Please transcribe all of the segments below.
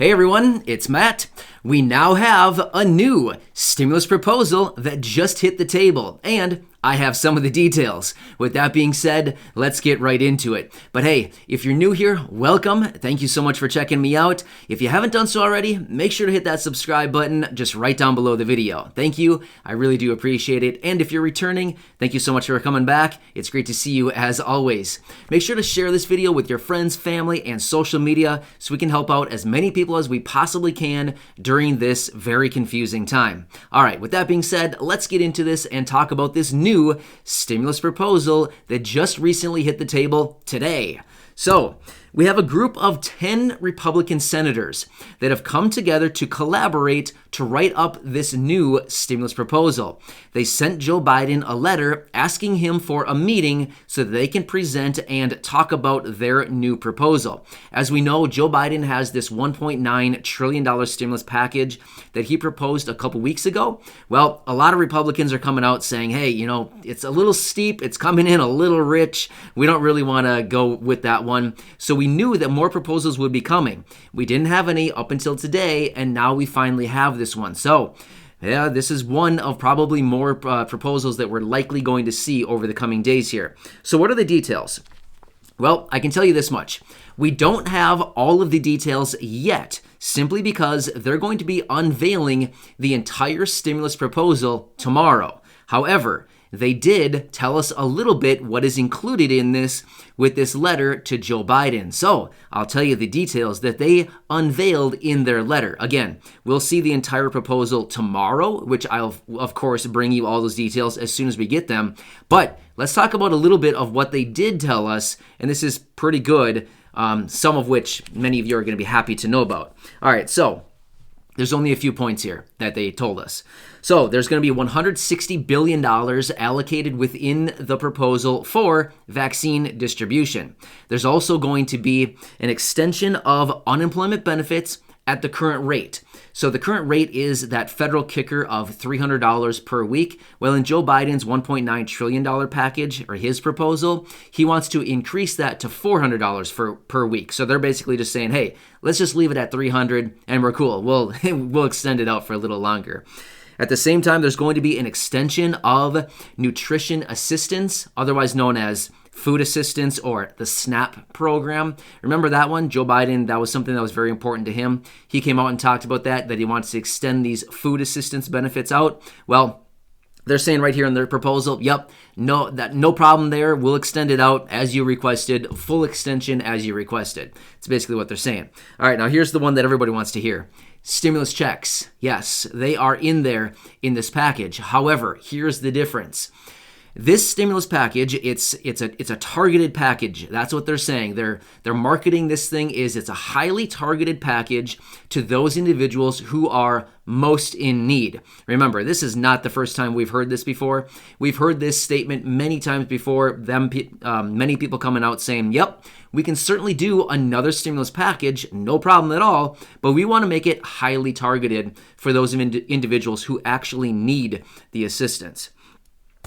Hey everyone, it's Matt. We now have a new stimulus proposal that just hit the table, and I have some of the details. With that being said, let's get right into it. But hey, if you're new here, welcome. Thank you so much for checking me out. If you haven't done so already, make sure to hit that subscribe button just right down below the video. Thank you. I really do appreciate it. And if you're returning, thank you so much for coming back. It's great to see you as always. Make sure to share this video with your friends, family, and social media so we can help out as many people as we possibly can during this very confusing time. All right, with that being said, let's get into this and talk about this new stimulus proposal that just recently hit the table today. So, we have a group of 10 Republican senators that have come together to collaborate to write up this new stimulus proposal. They sent Joe Biden a letter asking him for a meeting so that they can present and talk about their new proposal. As we know, Joe Biden has this $1.9 trillion stimulus package that he proposed a couple weeks ago. Well, a lot of Republicans are coming out saying, hey, it's a little steep, it's coming in a little rich, we don't really want to go with that one. So we knew that more proposals would be coming. We didn't have any up until today, and now we finally have this one. So, yeah, this is one of probably more proposals that we're likely going to see over the coming days here. So what are the details? Well, I can tell you this much. We don't have all of the details yet, simply because they're going to be unveiling the entire stimulus proposal tomorrow. However, they did tell us a little bit what is included in this with this letter to Joe Biden. So I'll tell you the details that they unveiled in their letter. Again, we'll see the entire proposal tomorrow, which I'll, of course, bring you all those details as soon as we get them. But let's talk about a little bit of what they did tell us, and this is pretty good, some of which many of you are going to be happy to know about. All right, so there's only a few points here that they told us. So there's going to be $160 billion allocated within the proposal for vaccine distribution. There's also going to be an extension of unemployment benefits at the current rate. So the current rate is that federal kicker of $300 per week. Well, in Joe Biden's $1.9 trillion package, or his proposal, he wants to increase that to $400 per week. So they're basically just saying, hey, let's just leave it at $300 and we're cool. We'll extend it out for a little longer. At the same time, there's going to be an extension of nutrition assistance, otherwise known as food assistance or the SNAP program. Remember that one? Joe Biden, that was something that was very important to him. He came out and talked about that he wants to extend these food assistance benefits out. Well, they're saying right here in their proposal, yep, no problem there. We'll extend it out as you requested, full extension as you requested. It's basically what they're saying. All right, now here's the one that everybody wants to hear. Stimulus checks. Yes, they are in there in this package. However, here's the difference. This stimulus package, it's a targeted package. That's what they're saying. They're marketing this thing it's a highly targeted package to those individuals who are most in need. Remember, this is not the first time we've heard this before. We've heard this statement many times before. Many people coming out saying, yep, we can certainly do another stimulus package, no problem at all, but we want to make it highly targeted for those individuals who actually need the assistance.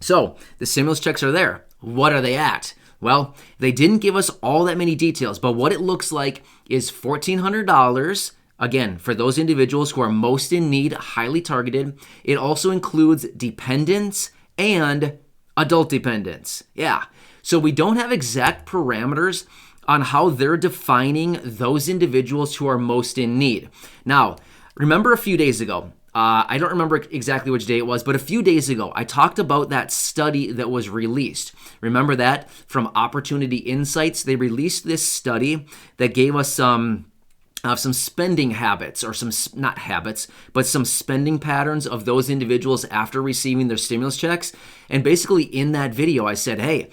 So the stimulus checks are there. What are they at? Well, they didn't give us all that many details, but what it looks like is $1,400, again, for those individuals who are most in need, highly targeted. It also includes dependents and adult dependents. Yeah. So we don't have exact parameters on how they're defining those individuals who are most in need. Now, remember a few days ago, I don't remember exactly which day it was, but a few days ago, I talked about that study that was released. Remember that from Opportunity Insights? They released this study that gave us some spending habits, or not habits, but some spending patterns of those individuals after receiving their stimulus checks. And basically in that video, I said, hey,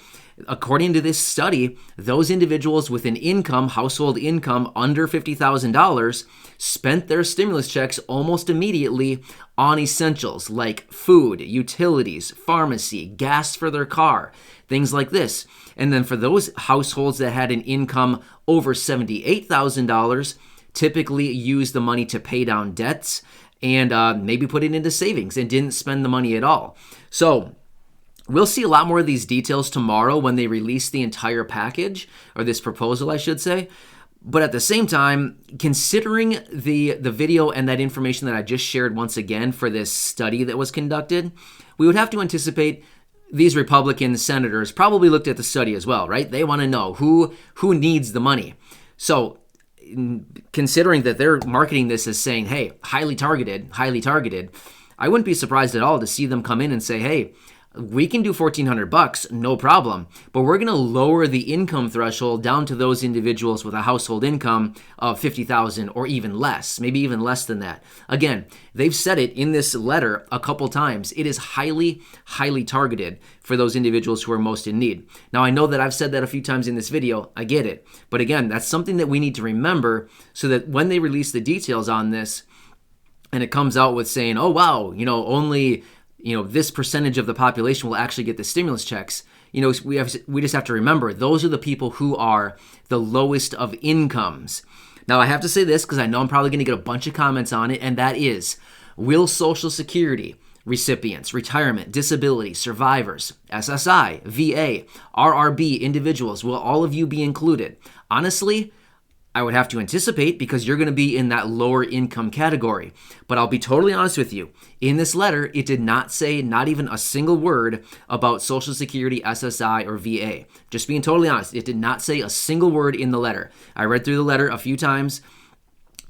according to this study, those individuals with an income, household income under $50,000 spent their stimulus checks almost immediately on essentials like food, utilities, pharmacy, gas for their car, things like this. And then for those households that had an income over $78,000, typically used the money to pay down debts and maybe put it into savings and didn't spend the money at all. So we'll see a lot more of these details tomorrow when they release the entire package, or this proposal, I should say. But at the same time, considering the video and that information that I just shared once again for this study that was conducted, we would have to anticipate these Republican senators probably looked at the study as well, right? They want to know who needs the money. So considering that they're marketing this as saying, hey, highly targeted, I wouldn't be surprised at all to see them come in and say, hey, we can do $1,400, no problem, but we're going to lower the income threshold down to those individuals with a household income of $50,000 or even less, maybe even less than that. Again, they've said it in this letter a couple times. It is highly, highly targeted for those individuals who are most in need. Now, I know that I've said that a few times in this video. I get it. But again, that's something that we need to remember so that when they release the details on this and it comes out with saying, oh, wow, only this percentage of the population will actually get the stimulus checks. We just have to remember those are the people who are the lowest of incomes. Now, I have to say this because I know I'm probably going to get a bunch of comments on it, and that is, will Social Security recipients, retirement, disability, survivors, SSI, VA, RRB individuals, will all of you be included? Honestly, I would have to anticipate because you're going to be in that lower income category. But I'll be totally honest with you. In this letter, it did not say not even a single word about Social Security, SSI, or VA. Just being totally honest, it did not say a single word in the letter. I read through the letter a few times,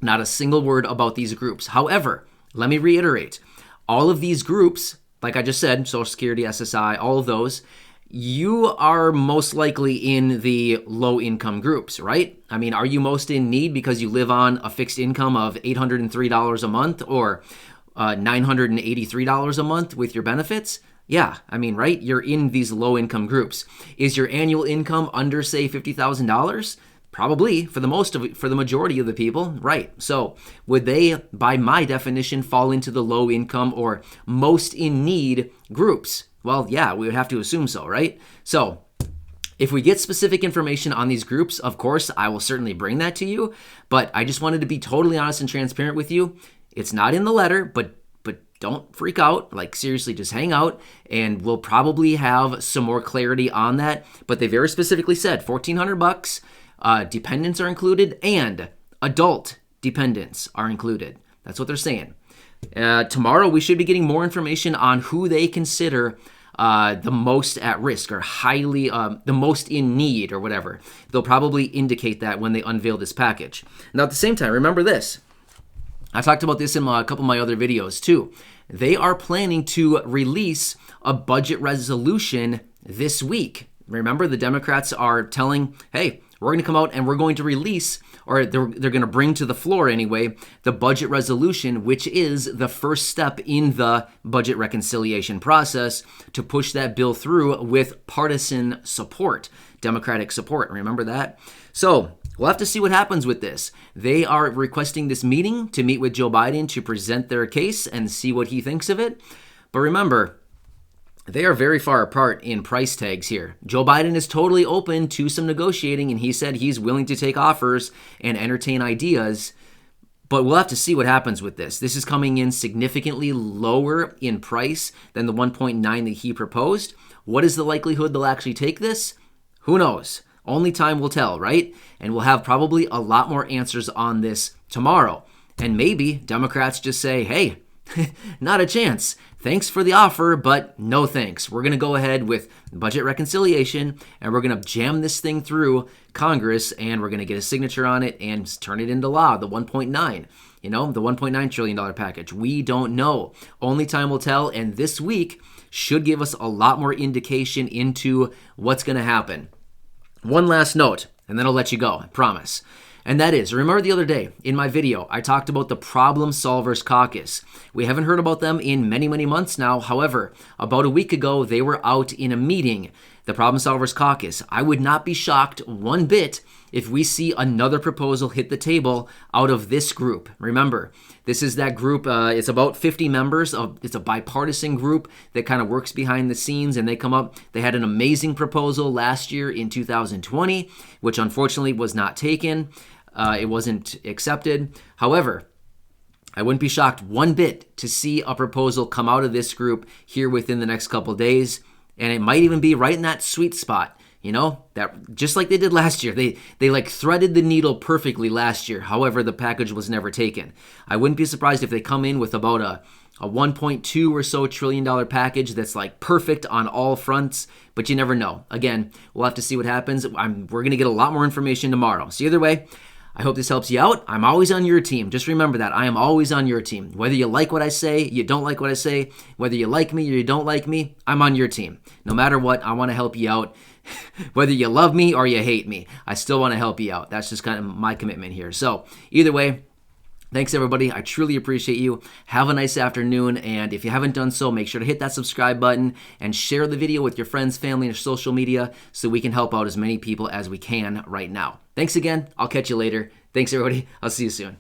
not a single word about these groups. However, let me reiterate, all of these groups, like I just said, Social Security, SSI, all of those, you are most likely in the low income groups, right? I mean, are you most in need because you live on a fixed income of $803 a month or $983 a month with your benefits? Yeah, I mean, right? You're in these low income groups. Is your annual income under, say, $50,000? Probably for the majority of the people, right? So would they, by my definition, fall into the low income or most in need groups? Well, yeah, we would have to assume so, right? So if we get specific information on these groups, of course, I will certainly bring that to you. But I just wanted to be totally honest and transparent with you. It's not in the letter, but don't freak out. Like, seriously, just hang out, and we'll probably have some more clarity on that. But they very specifically said $1,400, dependents are included, and adult dependents are included. That's what they're saying. Tomorrow, we should be getting more information on who they consider the most at risk or highly, the most in need or whatever. They'll probably indicate that when they unveil this package. Now, at the same time, remember this. I talked about this in a couple of my other videos too. They are planning to release a budget resolution this week. Remember, the Democrats are telling, hey, we're going to come out and we're going to release, or they're going to bring to the floor anyway, the budget resolution, which is the first step in the budget reconciliation process to push that bill through with partisan support, Democratic support. Remember that? So we'll have to see what happens with this. They are requesting this meeting to meet with Joe Biden to present their case and see what he thinks of it. But remember, they are very far apart in price tags here. Joe Biden is totally open to some negotiating, and he said he's willing to take offers and entertain ideas. But we'll have to see what happens with this. This is coming in significantly lower in price than the 1.9 that he proposed. What is the likelihood they'll actually take this? Who knows? Only time will tell, right? And we'll have probably a lot more answers on this tomorrow. And maybe Democrats just say, hey, not a chance. Thanks for the offer, but no thanks. We're going to go ahead with budget reconciliation, and we're going to jam this thing through Congress, and we're going to get a signature on it and turn it into law, the 1.9, the $1.9 trillion package. We don't know. Only time will tell, and this week should give us a lot more indication into what's going to happen. One last note, and then I'll let you go, I promise. And that is, remember the other day in my video, I talked about the Problem Solvers Caucus. We haven't heard about them in many, many months now. However, about a week ago, they were out in a meeting, the Problem Solvers Caucus. I would not be shocked one bit if we see another proposal hit the table out of this group. Remember, this is that group. It's about 50 members. It's a bipartisan group that kind of works behind the scenes, and they come up. They had an amazing proposal last year in 2020, which unfortunately was not taken. It wasn't accepted. However, I wouldn't be shocked one bit to see a proposal come out of this group here within the next couple days, and it might even be right in that sweet spot. that just like they did last year. They like threaded the needle perfectly last year. However, the package was never taken. I wouldn't be surprised if they come in with about a 1.2 or so trillion dollar package that's like perfect on all fronts, but you never know. Again, we'll have to see what happens. We're going to get a lot more information tomorrow. So either way, I hope this helps you out. I'm always on your team. Just remember that. I am always on your team. Whether you like what I say, you don't like what I say, whether you like me or you don't like me, I'm on your team. No matter what, I want to help you out. Whether you love me or you hate me, I still want to help you out. That's just kind of my commitment here. So either way, thanks, everybody. I truly appreciate you. Have a nice afternoon. And if you haven't done so, make sure to hit that subscribe button and share the video with your friends, family, and social media so we can help out as many people as we can right now. Thanks again. I'll catch you later. Thanks, everybody. I'll see you soon.